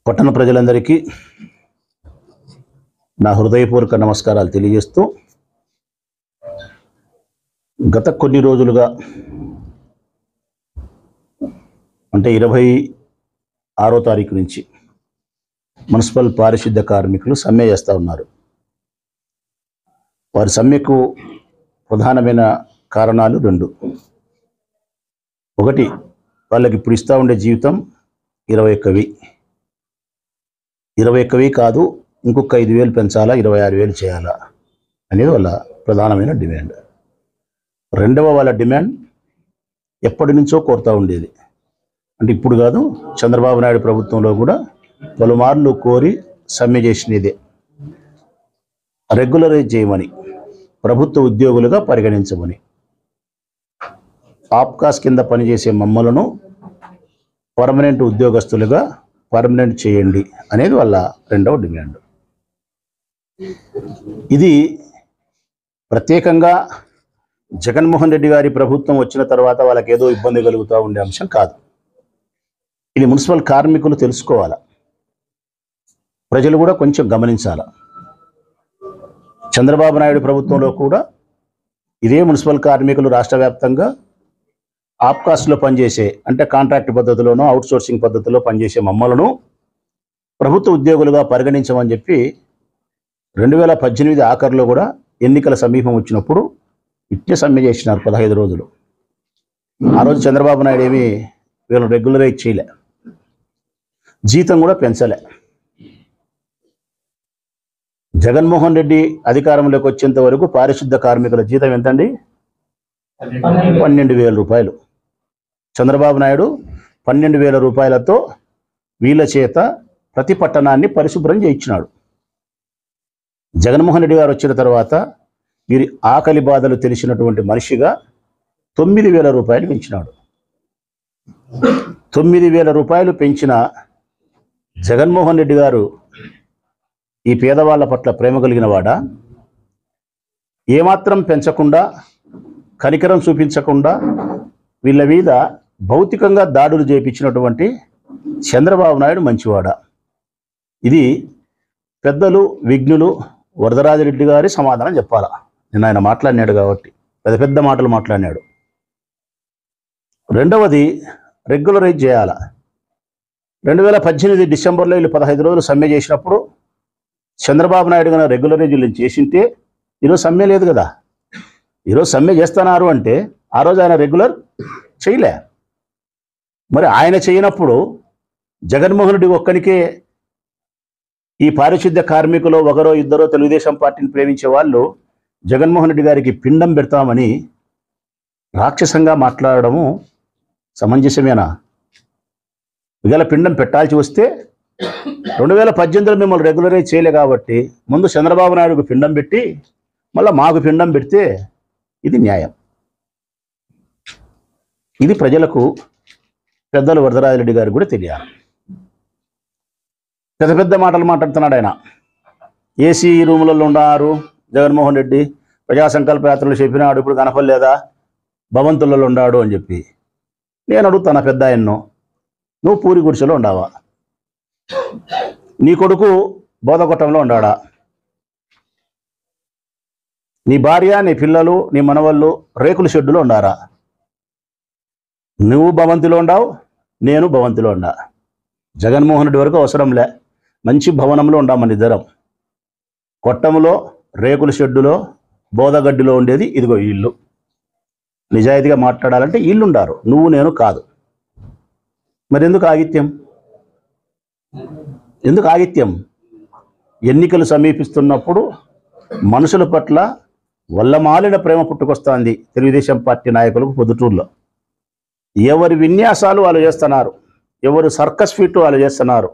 పట్టణ ప్రజలందరికీ నా హృదయపూర్వక నమస్కారాలు తెలియజేస్తూ, గత కొన్ని రోజులుగా అంటే 26వ తారీఖు నుంచి మున్సిపల్ పారిశుద్ధ్య కార్మికులు సమ్మె చేస్తూ ఉన్నారు. వారి సమ్మెకు ప్రధానమైన కారణాలు రెండు. ఒకటి, వాళ్ళకి ఇప్పుడు ఇస్తూ ఉండే జీవితం 21,000 కాదు, ఇంకొక 5,000 పెంచాలా, 26,000 చేయాలా అనేది వాళ్ళ ప్రధానమైన డిమాండ్. రెండవ వాళ్ళ డిమాండ్ ఎప్పటి నుంచో కోరుతూ ఉండేది, అంటే ఇప్పుడు కాదు, చంద్రబాబు నాయుడు ప్రభుత్వంలో కూడా పలుమార్లు కోరి సమ్మె చేసినదే, రెగ్యులరైజ్ చేయమని, ప్రభుత్వ ఉద్యోగులుగా పరిగణించమని, ఆప్కాస్ కింద పనిచేసే మమ్మలను పర్మనెంట్ ఉద్యోగస్తులుగా పర్మనెంట్ చేయండి అనేది వాళ్ళ రెండవ డిమాండ్. ఇది ప్రత్యేకంగా జగన్మోహన్ రెడ్డి గారి ప్రభుత్వం వచ్చిన తర్వాత వాళ్ళకి ఏదో ఇబ్బంది కలుగుతూ ఉండే అంశం కాదు. ఇది మున్సిపల్ కార్మికులు తెలుసుకోవాలా, ప్రజలు కూడా కొంచెం గమనించాలా. చంద్రబాబు నాయుడు ప్రభుత్వంలో కూడా ఇదే మున్సిపల్ కార్మికులు రాష్ట్ర వ్యాప్తంగా ఆప్కాస్ట్లో పనిచేసే, అంటే కాంట్రాక్ట్ పద్ధతిలోనో అవుట్సోర్సింగ్ పద్ధతిలో పనిచేసే మమ్మలను ప్రభుత్వ ఉద్యోగులుగా పరిగణించమని చెప్పి 2018 ఆఖరిలో కూడా ఎన్నికల సమీపం వచ్చినప్పుడు ఇట్టే సమ్మె చేసినారు 15 రోజులు. ఆ రోజు చంద్రబాబు నాయుడు ఏమీ వీళ్ళని రెగ్యులరైజ్ చేయలే, జీతం కూడా పెంచలే. జగన్మోహన్ రెడ్డి అధికారంలోకి వచ్చేంత వరకు పారిశుద్ధ కార్మికుల జీతం ఎంతండి? 12,000 రూపాయలు. చంద్రబాబు నాయుడు 12,000 రూపాయలతో వీళ్ళ చేత ప్రతి పట్టణాన్ని పరిశుభ్రం చేయించినాడు. జగన్మోహన్ రెడ్డి గారు వచ్చిన తర్వాత వీరి ఆకలి బాధలు తెలిసినటువంటి మనిషిగా 9,000 రూపాయలు పెంచినాడు. 9,000 రూపాయలు పెంచిన జగన్మోహన్ రెడ్డి గారు ఈ పేదవాళ్ళ పట్ల ప్రేమ కలిగిన వాడా? ఏమాత్రం పెంచకుండా, కనికరం చూపించకుండా వీళ్ళ మీద భౌతికంగా దాడులు చేయించినటువంటి చంద్రబాబు నాయుడు మంచివాడా? ఇది పెద్దలు, విఘ్నులు వరదరాజిరెడ్డి గారి సమాధానం చెప్పాలా. నేను ఆయన మాట్లాడినాడు కాబట్టి పెద్ద పెద్ద మాటలు మాట్లాడినాడు. రెండవది, రెగ్యులరైజ్ చేయాలా. 2018 డిసెంబర్లో వీళ్ళు 15 రోజులు సమ్మె చేసినప్పుడు చంద్రబాబు నాయుడు గారు రెగ్యులరైజ్ చేసింటే ఈరోజు సమ్మె లేదు కదా. ఈరోజు సమ్మె చేస్తున్నారు అంటే ఆ రోజు ఆయన రెగ్యులర్ చేయలే. మరి ఆయన చేయనప్పుడు జగన్మోహన్ రెడ్డి ఒక్కనికే ఈ పారిశుద్ధ్య కార్మికులు ఒకరో ఇద్దరో తెలుగుదేశం పార్టీని ప్రేమించే వాళ్ళు జగన్మోహన్ రెడ్డి గారికి పిండం పెడతామని రాక్షసంగా మాట్లాడడము సమంజసమేనా? ఇవాళ పిండం పెట్టాల్సి వస్తే 2018లో మిమ్మల్ని రెగ్యులరైజ్ చేయలే కాబట్టి ముందు చంద్రబాబు నాయుడుకు పిండం పెట్టి మళ్ళీ మాకు పిండం పెడితే ఇది న్యాయం. ఇది ప్రజలకు, పెద్దలు వరదరాజిరెడ్డి గారికి కూడా తెలియాలి. పెద్ద పెద్ద మాటలు మాట్లాడుతున్నాడు ఆయన. ఏసీ రూములలో ఉన్నారు జగన్మోహన్ రెడ్డి, ప్రజా సంకల్ప యాత్రలు చెప్పినాడు, ఇప్పుడు కనపడలేదా, భవంతులలో ఉన్నాడు అని చెప్పి. నేను అడుగుతాను పెద్ద ఆయన్ను, నువ్వు పూరి గుడిసెలో ఉండావా? నీ కొడుకు బోధగొట్టంలో ఉండాడా? నీ భార్య, నీ పిల్లలు, నీ మనవళ్ళు రేకుల షెడ్డులో ఉండారా? నువ్వు భవంతిలో ఉండావు, నేను భవంతిలో ఉండా. జగన్మోహన్ రెడ్డి వరకు అవసరంలే, మంచి భవనంలో ఉండా మన ఇద్దరం. కొట్టంలో, రేకుల షెడ్డులో, బోధగడ్డిలో ఉండేది ఇదిగో ఇల్లు. నిజాయితీగా మాట్లాడాలంటే ఇల్లు ఉండారు, నువ్వు నేను కాదు. మరి ఎందుకు ఆగిత్యం? ఎందుకు ఆగిత్యం? ఎన్నికలు సమీపిస్తున్నప్పుడు మనుషుల పట్ల వల్లమాలిన ప్రేమ పుట్టుకొస్తుంది తెలుగుదేశం పార్టీ నాయకులకు పొద్దుటూరులో. ఎవరి విన్యాసాలు వాళ్ళు చేస్తున్నారు, ఎవరు సర్కస్ ఫీట్ వాళ్ళు చేస్తున్నారు.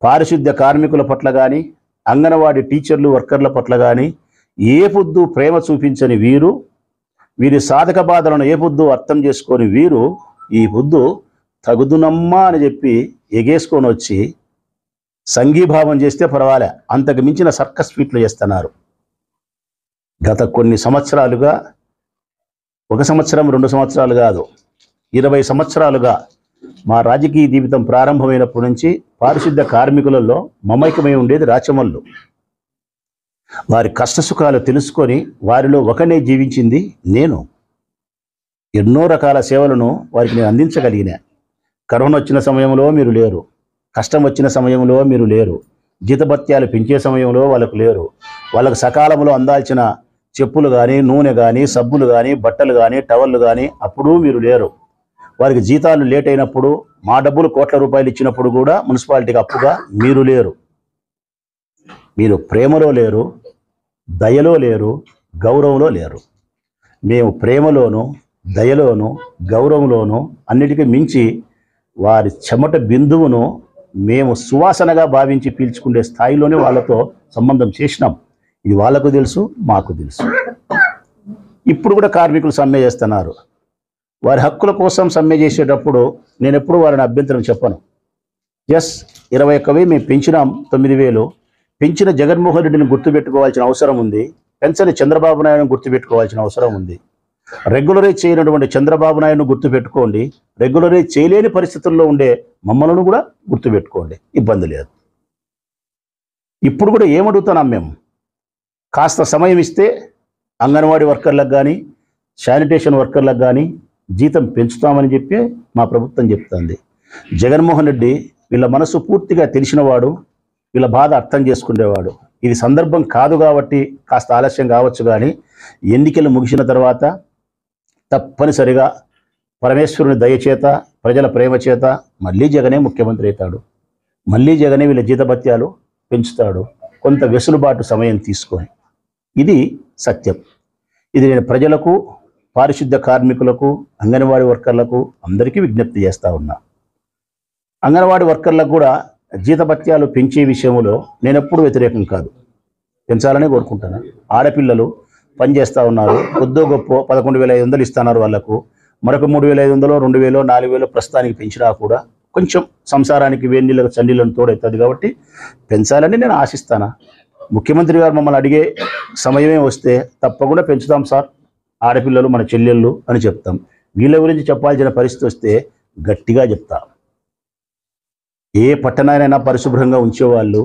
పారిశుద్ధ్య కార్మికుల పట్ల కానీ, అంగన్వాడీ టీచర్లు, వర్కర్ల పట్ల కానీ ఏ పొద్దు ప్రేమ చూపించని వీరు, వీరి సాధక బాధలను ఏ పొద్దు అర్థం చేసుకొని వీరు ఈ పొద్దు తగుదునమ్మా అని చెప్పి ఎగేసుకొని వచ్చి సంఘీభావం చేస్తే పర్వాలే, అంతకు మించిన సర్కస్ ఫీట్లు చేస్తున్నారు. గత కొన్ని సంవత్సరాలుగా, 1 సంవత్సరం 2 సంవత్సరాలు కాదు, 20 సంవత్సరాలుగా మా రాజకీయ జీవితం ప్రారంభమైనప్పటి నుంచి పారిశుద్ధ కార్మికులలో మమైకమై ఉండేది రాచమల్లు. వారి కష్టసుఖాలు తెలుసుకొని వారిలో ఒకనే జీవించింది నేను. ఎన్నో రకాల సేవలను వారికి నేను అందించగలిగినా. కరోనా వచ్చిన సమయంలో మీరు లేరు, కష్టం వచ్చిన సమయంలో మీరు లేరు, జీతభత్యాలు పెంచే సమయంలో వాళ్ళకు లేరు, వాళ్ళకు సకాలంలో అందాల్సిన చెప్పులు కానీ, నూనె కానీ, సబ్బులు కానీ, బట్టలు కానీ, టవళ్ళు కానీ అప్పుడు మీరు లేరు. వారికి జీతాలు లేట్ అయినప్పుడు, మా డబ్బులు కోట్ల రూపాయలు ఇచ్చినప్పుడు కూడా మున్సిపాలిటీకి అప్పుగా మీరు లేరు. మీరు ప్రేమలో లేరు, దయలో లేరు, గౌరవంలో లేరు. మేము ప్రేమలోను, దయలోను, గౌరవంలోను అన్నిటికీ మించి వారి చెమట బిందువును మేము సువాసనగా భావించి పీల్చుకునే స్థాయిలోనే వాళ్ళతో సంబంధం చేసినాం. ఇది వాళ్ళకు తెలుసు, మాకు తెలుసు. ఇప్పుడు కూడా కార్మికులు సమ్మె చేస్తున్నారు. వారి హక్కుల కోసం సమ్మె చేసేటప్పుడు నేను ఎప్పుడు వారిని అభ్యంతరం చెప్పను. 21,000 మేము పెంచినాం, 9,000 పెంచిన జగన్మోహన్ రెడ్డిని గుర్తుపెట్టుకోవాల్సిన అవసరం ఉంది. పెంచని చంద్రబాబు నాయుడుని గుర్తుపెట్టుకోవాల్సిన అవసరం ఉంది. రెగ్యులరైజ్ చేయనటువంటి చంద్రబాబు నాయుడును గుర్తుపెట్టుకోండి, రెగ్యులరైజ్ చేయలేని పరిస్థితుల్లో ఉండే మమ్మల్ని కూడా గుర్తుపెట్టుకోండి, ఇబ్బంది లేదు. ఇప్పుడు కూడా ఏమడుగుతున్నాం మేము, కాస్త సమయం ఇస్తే అంగన్వాడీ వర్కర్లకు కానీ, శానిటేషన్ వర్కర్లకు కానీ జీతం పెంచుతామని చెప్పి మా ప్రభుత్వం చెప్తుంది. జగన్మోహన్ రెడ్డి వీళ్ళ మనసు పూర్తిగా తెలిసినవాడు, వీళ్ళ బాధ అర్థం చేసుకునేవాడు. ఇది సందర్భం కాదు కాబట్టి కాస్త ఆలస్యం కావచ్చు, కానీ ఎన్నికలు ముగిసిన తర్వాత తప్పనిసరిగా పరమేశ్వరుని దయచేత, ప్రజల ప్రేమ చేత మళ్ళీ జగనే ముఖ్యమంత్రి అవుతాడు. మళ్ళీ జగనే వీళ్ళ జీతభత్యాలు పెంచుతాడు, కొంత వెసులుబాటు సమయం తీసుకొని. ఇది సత్యం. ఇది నేను ప్రజలకు, పారిశుద్ధ్య కార్మికులకు, అంగన్వాడీ వర్కర్లకు అందరికీ విజ్ఞప్తి చేస్తూ ఉన్నా. అంగన్వాడీ వర్కర్లకు కూడా జీతభత్యాలు పెంచే విషయంలో నేను ఎప్పుడు వ్యతిరేకం కాదు, పెంచాలని కోరుకుంటాను. ఆడపిల్లలు పనిచేస్తూ ఉన్నారు, కొద్దో గొప్ప 11,500 ఇస్తున్నారు వాళ్ళకు, మరొక 3,500, 2,000, 4,000 ప్రస్తుతానికి పెంచినా కూడా కొంచెం సంసారానికి వేడినీళ్ళకు చన్నీళ్ళను తోడవుతుంది కాబట్టి పెంచాలని నేను ఆశిస్తాను. ముఖ్యమంత్రి గారు మమ్మల్ని అడిగే సమయమే వస్తే తప్పకుండా పెంచుతాం సార్, ఆడపిల్లలు మన చెల్లెళ్ళు అని చెప్తాం. వీళ్ళ గురించి చెప్పాల్సిన పరిస్థితి వస్తే గట్టిగా చెప్తాం. ఏ పట్టణానైనా పరిశుభ్రంగా ఉంచేవాళ్ళు,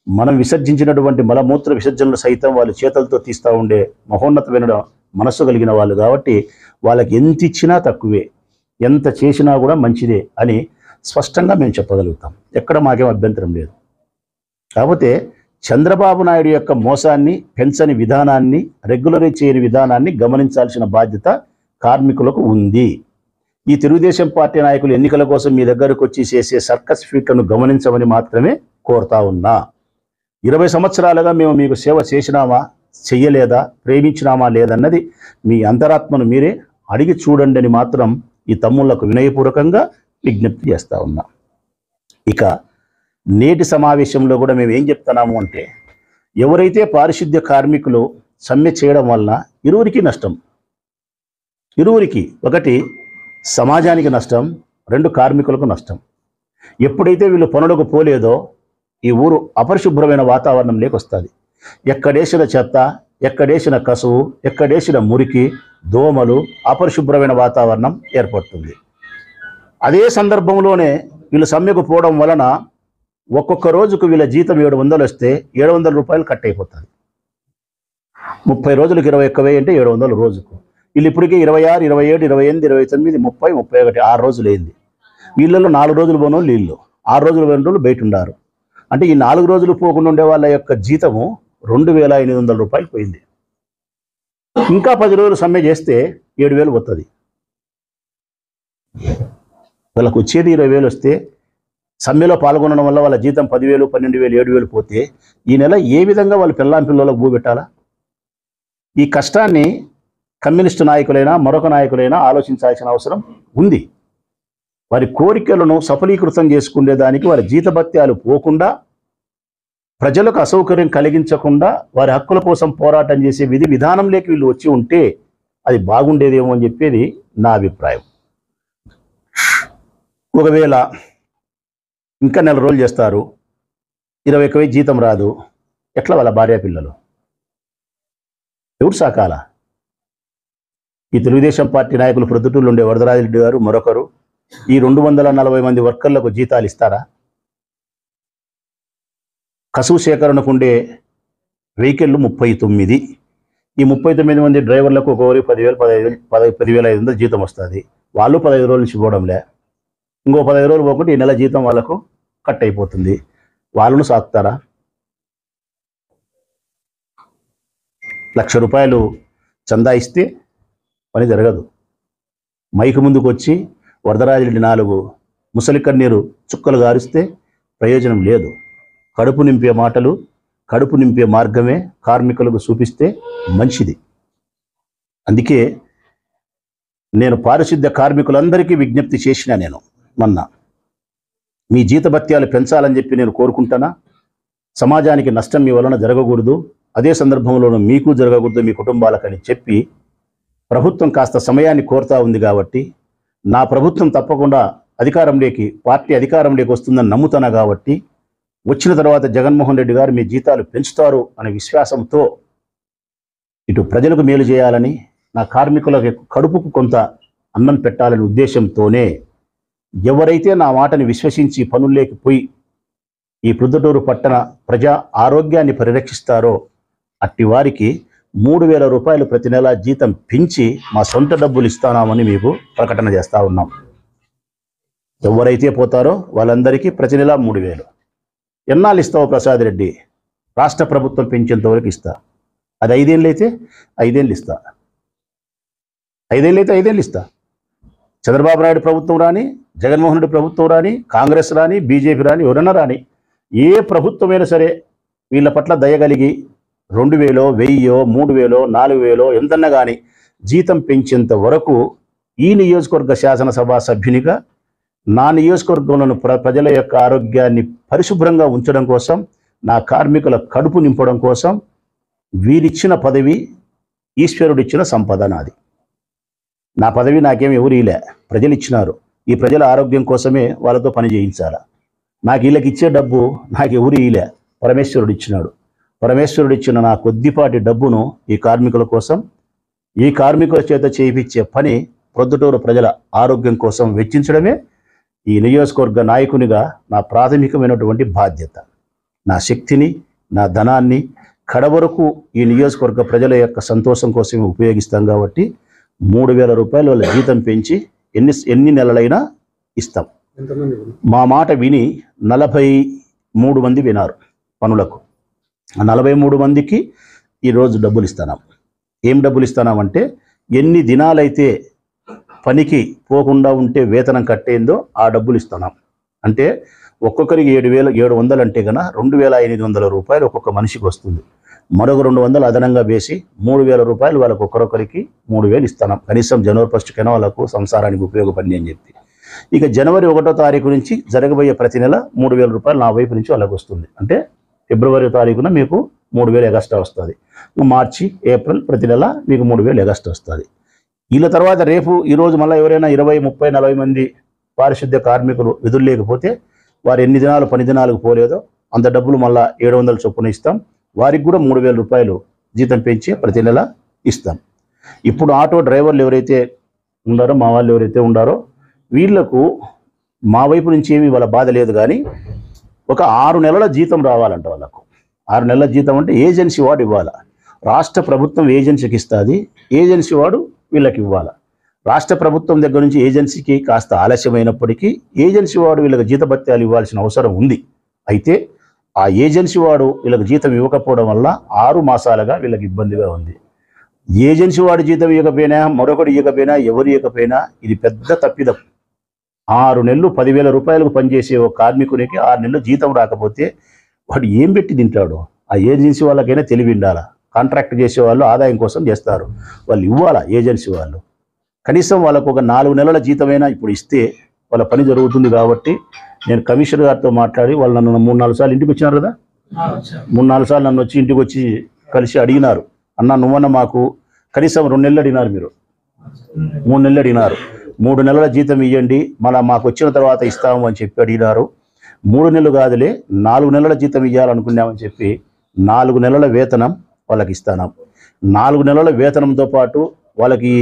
మనం విసర్జించినటువంటి మలమూత్ర విసర్జనలు సైతం వాళ్ళు చేతులతో తీస్తూ ఉండే మహోన్నతమైన మనస్సు కలిగిన వాళ్ళు కాబట్టి వాళ్ళకి ఎంత ఇచ్చినా తక్కువే, ఎంత చేసినా కూడా మంచిదే అని స్పష్టంగా మేము చెప్పగలుగుతాం. ఎక్కడ మాకేం అభ్యంతరం లేదు. కాకపోతే చంద్రబాబు నాయుడు యొక్క మోసాన్ని, పెంచని విధానాన్ని, రెగ్యులరైజ్ చేయని విధానాన్ని గమనించాల్సిన బాధ్యత కార్మికులకు ఉంది. ఈ తెలుగుదేశం పార్టీ నాయకులు ఎన్నికల కోసం మీ దగ్గరకు వచ్చి చేసే సర్కస్ ఫీట్లను గమనించమని మాత్రమే కోరుతా ఉన్నా. 20 సంవత్సరాలుగా మేము మీకు సేవ చేసినామా, చెయ్యలేదా, ప్రేమించినామా లేదన్నది మీ అంతరాత్మను మీరే అడిగి చూడండి అని మాత్రం ఈ తమ్ముళ్లకు వినయపూర్వకంగా విజ్ఞప్తి చేస్తూ ఉన్నా. ఇక నేటి సమావేశంలో కూడా మేము ఏం చెప్తున్నాము అంటే, ఎవరైతే పారిశుద్ధ్య కార్మికులు సమ్మె చేయడం వలన ఇరువురికి నష్టం. ఇరువురికి, ఒకటి సమాజానికి నష్టం, 2 కార్మికులకు నష్టం. ఎప్పుడైతే వీళ్ళు పనులకు పోలేదో ఈ ఊరు అపరిశుభ్రమైన వాతావరణం లేకొస్తుంది. ఎక్కడేసిన చెత్త, ఎక్కడేసిన కసువు, ఎక్కడేసిన మురికి, దోమలు, అపరిశుభ్రమైన వాతావరణం ఏర్పడుతుంది. అదే సందర్భంలోనే వీళ్ళు సమ్మెకు పోవడం వలన ఒక్కొక్క రోజుకు వీళ్ళ జీతం 700 వస్తే 700 రూపాయలు కట్ అయిపోతుంది. 30 రోజులకు 21,000 అంటే 700 రోజుకు. వీళ్ళు ఇప్పటికే 26, 27, 28, 29, 30, 31 6 రోజులు అయింది. వీళ్ళలో 4 రోజులు పోను వీళ్ళు, 6 రోజులు 2 రోజులు బయట ఉన్నారు. అంటే ఈ 4 రోజులు పోకుండా ఉండే వాళ్ళ యొక్క జీతము 2,800 రూపాయలు పోయింది. ఇంకా 10 రోజులు సమ్మె చేస్తే 7,000 వస్తుంది. వాళ్ళకు వచ్చేది 20,000 వస్తే సమ్మెలో పాల్గొనడం వల్ల వాళ్ళ జీతం 10,000, 12,000, 7,000 పోతే ఈ నెల ఏ విధంగా వాళ్ళు పిల్లలకు భూ పెట్టాలా? ఈ కష్టాన్ని కమ్యూనిస్టు నాయకులైనా మరొక నాయకులైనా ఆలోచించాల్సిన అవసరం ఉంది. వారి కోరికలను సఫలీకృతం చేసుకునేదానికి వారి జీతభత్యాలు పోకుండా, ప్రజలకు అసౌకర్యం కలిగించకుండా వారి హక్కుల కోసం పోరాటం చేసే విధానంలోకి వీళ్ళు వచ్చి ఉంటే అది బాగుండేదేమో అని చెప్పేది నా అభిప్రాయం. ఒకవేళ ఇంకా 4 రోజులు చేస్తారు, 21,000 జీతం రాదు, ఎట్లా వాళ్ళ భార్య పిల్లలు ఎవరు సాకాల? ఈ తెలుగుదేశం పార్టీ నాయకులు ప్రొద్దుటూరులో ఉండే వరదరాజిరెడ్డి గారు, మరొకరు ఈ 240 మంది వర్కర్లకు జీతాలు ఇస్తారా? కసువు సేకరణకు ఉండే వెహికల్లు 39. ఈ 39 మంది డ్రైవర్లకు ఒక్కొక్కరికి 10,000, 10,500 జీతం వస్తుంది. వాళ్ళు 15 రోజుల నుంచి పోవడంలే. ఇంకో 15 రోజులు పోకుండా ఈ నెల జీతం వాళ్ళకు కట్ అయిపోతుంది. వాళ్ళను సాకుతారా? 1,00,000 రూపాయలు చందా ఇస్తే పని జరగదు. మైకు ముందుకు వచ్చి వరదరాజుడి 4 ముసలి కన్నీరు చుక్కలు గారిస్తే ప్రయోజనం లేదు. కడుపు నింపే మాటలు, కడుపు నింపే మార్గమే కార్మికులకు చూపిస్తే మంచిది. అందుకే నేను పారిశుద్ధ్య కార్మికులందరికీ విజ్ఞప్తి చేసిన, నేను మొన్న మీ జీతభత్యాలు పెంచాలని చెప్పి నేను కోరుకుంటానా. సమాజానికి నష్టం మీ వలన జరగకూడదు, అదే సందర్భంలోనూ మీకు జరగకూడదు మీ కుటుంబాలకని చెప్పి ప్రభుత్వం కాస్త సమయాన్ని కోరుతా ఉంది. కాబట్టి నా ప్రభుత్వం తప్పకుండా పార్టీ అధికారంలోకి వస్తుందని నమ్ముతాను. కాబట్టి వచ్చిన తర్వాత జగన్మోహన్ రెడ్డి గారు మీ జీతాలు పెంచుతారు అనే విశ్వాసంతో ఇటు ప్రజలకు మేలు చేయాలని, నా కార్మికులకు కడుపుకు కొంత అన్నం పెట్టాలనే ఉద్దేశంతోనే ఎవరైతే నా మాటని విశ్వసించి పనుల్లోకి పోయి ఈ ప్రొద్దుటూరు పట్టణ ప్రజా ఆరోగ్యాన్ని పరిరక్షిస్తారో అట్టి వారికి 3,000 రూపాయలు ప్రతి నెల జీతం పెంచి మా సొంత డబ్బులు ఇస్తానామని మీకు ప్రకటన చేస్తూ ఉన్నాం. ఎవరైతే పోతారో వాళ్ళందరికీ ప్రతి నెల 3,000. ఎన్నాళ్ళు ఇస్తావు ప్రసాద్ రెడ్డి? రాష్ట్ర ప్రభుత్వం పెంచేంతవరకు ఇస్తా. అది 5 ఏళ్ళు అయితే 5 ఏళ్ళు ఇస్తా. 5 ఏళ్ళు అయితే 5 ఏళ్ళు ఇస్తా. చంద్రబాబు నాయుడు ప్రభుత్వం రాని, జగన్మోహన్ రెడ్డి ప్రభుత్వం రాని, కాంగ్రెస్ రాని, బీజేపీ రాని, ఎవరన్నా రాని, ఏ ప్రభుత్వమైనా సరే వీళ్ళ పట్ల దయగలిగి 2,000, 1,000, 3,000, 4,000 ఎంతన్నా కానీ జీతం పెంచేంత వరకు ఈ నియోజకవర్గ శాసనసభ సభ్యునిగా నా నియోజకవర్గంలోని ప్రజల యొక్క ఆరోగ్యాన్ని పరిశుభ్రంగా ఉంచడం కోసం, నా కార్మికుల కడుపు నింపడం కోసం వీరిచ్చిన పదవి ఈశ్వరుడిచ్చిన సంపద నాది. నా పదవి నాకేమి ఎవరు ఇలే, ప్రజలు ఇచ్చినారు. ఈ ప్రజల ఆరోగ్యం కోసమే వాళ్ళతో పని చేయించాలా. నాకు వీళ్ళకి ఇచ్చే డబ్బు నాకు ఎవరు ఇలే, పరమేశ్వరుడు ఇచ్చినాడు. పరమేశ్వరుడు ఇచ్చిన నా కొద్దిపాటి డబ్బును ఈ కార్మికుల కోసం, ఈ కార్మికుల చేత చేయించే పని ప్రొద్దుటూరు ప్రజల ఆరోగ్యం కోసం వెచ్చించడమే ఈ నియోజకవర్గ నాయకునిగా నా ప్రాథమికమైనటువంటి బాధ్యత. నా శక్తిని, నా ధనాన్ని కడవరకు ఈ నియోజకవర్గ ప్రజల యొక్క సంతోషం కోసమే ఉపయోగిస్తాం. కాబట్టి 3,000 రూపాయలు వాళ్ళ జీతం పెంచి ఎన్ని నెలలైనా ఇస్తాం. మా మాట విని 43 మంది వినారు పనులకు. ఆ 43 మందికి ఈరోజు డబ్బులు ఇస్తున్నాం. ఏం డబ్బులు ఇస్తున్నామంటే, ఎన్ని దినాలైతే పనికి పోకుండా ఉంటే వేతనం కట్టేందో ఆ డబ్బులు ఇస్తున్నాం. అంటే ఒక్కొక్కరికి 7,700 అంటే కన్నా 2,500 రూపాయలు ఒక్కొక్క మనిషికి వస్తుంది. మరొక 200 అదనంగా వేసి 3,000 రూపాయలు వాళ్ళకు ఒక్కొక్కరికి 3,000 ఇస్తున్నాం. కనీసం జనవరి 1 కన్నా వాళ్ళకు సంసారానికి ఉపయోగపడింది అని చెప్పి. ఇక జనవరి 1వ తారీఖు నుంచి జరగబోయే ప్రతి నెల 3,000 రూపాయలు నా వైపు నుంచి వాళ్ళకు వస్తుంది. అంటే ఫిబ్రవరి తారీఖున మీకు 3,000 ఎగస్ట్రా వస్తుంది. మార్చి, ఏప్రిల్ ప్రతి నెల మీకు 3,000 ఎగస్ట్రా వస్తుంది. వీళ్ళ తర్వాత రేపు ఈరోజు మళ్ళీ ఎవరైనా 20, 30, 40 మంది పారిశుద్ధ్య కార్మికులు విధులు లేకపోతే వారు ఎన్ని దినాలు పని దినాలకు పోలేదో అంత డబ్బులు మళ్ళీ 700 చొప్పున ఇస్తాం. వారికి కూడా 3,000 రూపాయలు జీతం పెంచి ప్రతి నెల ఇస్తాం. ఇప్పుడు ఆటో డ్రైవర్లు ఎవరైతే ఉన్నారో, మా వాళ్ళు ఎవరైతే ఉన్నారో వీళ్లకు మా వైపు నుంచి ఏమి వాళ్ళ బాధ లేదు. కానీ ఒక 6 నెలల జీతం రావాలంట వాళ్ళకు. 6 నెలల జీతం అంటే ఏజెన్సీ వాడు ఇవ్వాలా. రాష్ట్ర ప్రభుత్వం ఏజెన్సీకి ఇస్తుంది, ఏజెన్సీ వాడు వీళ్ళకి ఇవ్వాలా. రాష్ట్ర ప్రభుత్వం దగ్గర నుంచి ఏజెన్సీకి కాస్త ఆలస్యమైనప్పటికీ ఏజెన్సీ వాడు వీళ్ళకి జీతభత్యాలు ఇవ్వాల్సిన అవసరం ఉంది. అయితే ఆ ఏజెన్సీ వాడు వీళ్ళకి జీతం ఇవ్వకపోవడం వల్ల 6 మాసాలుగా వీళ్ళకి ఇబ్బందిగా ఉంది. ఏజెన్సీ వాడు జీతం ఇవ్వకపోయినా, మరొకటి ఇవ్వకపోయినా, ఎవరు ఇవ్వకపోయినా ఇది పెద్ద తప్పిదం. 6 నెలలు 10,000 రూపాయలకు పనిచేసే ఒక కార్మికునికి 6 నెలలు జీతం రాకపోతే వాడు ఏం పెట్టి తింటాడు? ఆ ఏజెన్సీ వాళ్ళకైనా తెలివి ఉండాలా. కాంట్రాక్ట్ చేసే వాళ్ళు ఆదాయం కోసం చేస్తారు, వాళ్ళు ఇవ్వాలా. ఏజెన్సీ వాళ్ళు కనీసం వాళ్ళకు ఒక 4 నెలల జీతమైనా ఇప్పుడు ఇస్తే వాళ్ళ పని జరుగుతుంది. కాబట్టి నేను కమిషనర్ గారితో మాట్లాడి, వాళ్ళు నన్ను 3-4 సార్లు ఇంటికి వచ్చినారు కదా, 3-4 సార్లు నన్ను వచ్చి ఇంటికి వచ్చి కలిసి అడిగినారు. అన్న నువ్వన్న మాకు కనీసం 2 నెలలు అడిగినారు, మీరు 3 నెలలు అడిగినారు. 3 నెలల జీతం ఇవ్వండి, మళ్ళీ మాకు వచ్చిన తర్వాత ఇస్తాము అని చెప్పి అడిగినారు. 3 నెలలు కాదులే 4 నెలల జీతం ఇవ్వాలనుకున్నామని చెప్పి 4 నెలల వేతనం వాళ్ళకి ఇస్తాను. 4 నెలల వేతనంతో పాటు వాళ్ళకి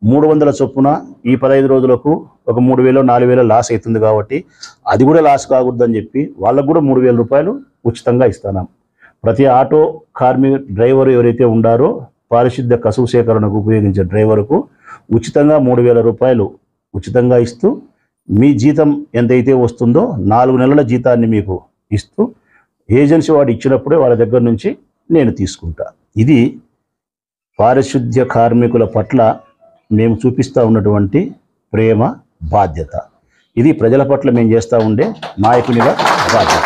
300 చొప్పున ఈ 15 రోజులకు ఒక 3,000 4,000 లాస్ అవుతుంది కాబట్టి అది కూడా లాస్ కాకూడదని చెప్పి వాళ్ళకు కూడా 3,000 రూపాయలు ఉచితంగా ఇస్తున్నాం. ప్రతి ఆటో డ్రైవర్ ఎవరైతే ఉండారో పారిశుద్ధ్య కసువు సేకరణకు ఉపయోగించే డ్రైవర్కు ఉచితంగా 3,000 రూపాయలు ఉచితంగా ఇస్తూ మీ జీతం ఎంతైతే వస్తుందో 4 నెలల జీతాన్ని మీకు ఇస్తూ ఏజెన్సీ వాడు ఇచ్చినప్పుడే వాళ్ళ దగ్గర నుంచి నేను తీసుకుంటా. ఇది పారిశుద్ధ్య కార్మికుల పట్ల మేము చూపిస్తూ ఉన్నటువంటి ప్రేమ, బాధ్యత. ఇది ప్రజల పట్ల మేము చేస్తూ ఉండే నాయకునిగా బాధ్యత.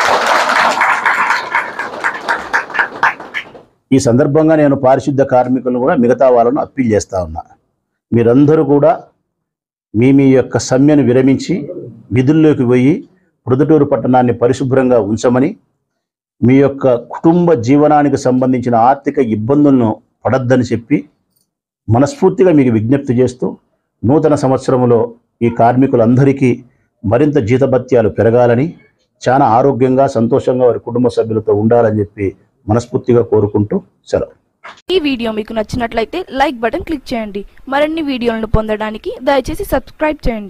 ఈ సందర్భంగా నేను పారిశుద్ధ్య కార్మికులను కూడా మిగతా వాళ్ళను అప్పీల్ చేస్తూ ఉన్నా. మీరందరూ కూడా మీ యొక్క సమ్మెను విరమించి విధుల్లోకి పోయి ప్రొద్దుటూరు పట్టణాన్ని పరిశుభ్రంగా ఉంచమని, మీ యొక్క కుటుంబ జీవనానికి సంబంధించిన ఆర్థిక ఇబ్బందులను పడద్దని చెప్పి మనస్ఫూర్తిగా మీకు విజ్ఞప్తి చేస్తూ, నూతన సంవత్సరంలో ఈ కార్మికులందరికీ మరింత జీతభత్యాలు పెరగాలని, చాలా ఆరోగ్యంగా సంతోషంగా వారి కుటుంబ సభ్యులతో ఉండాలని చెప్పి మనస్ఫూర్తిగా కోరుకుంటూ సెలవు. ఈ వీడియో మీకు నచ్చినట్లయితే లైక్ బటన్ క్లిక్ చేయండి. మరిన్ని వీడియోలను పొందడానికి దయచేసి సబ్స్క్రైబ్ చేయండి.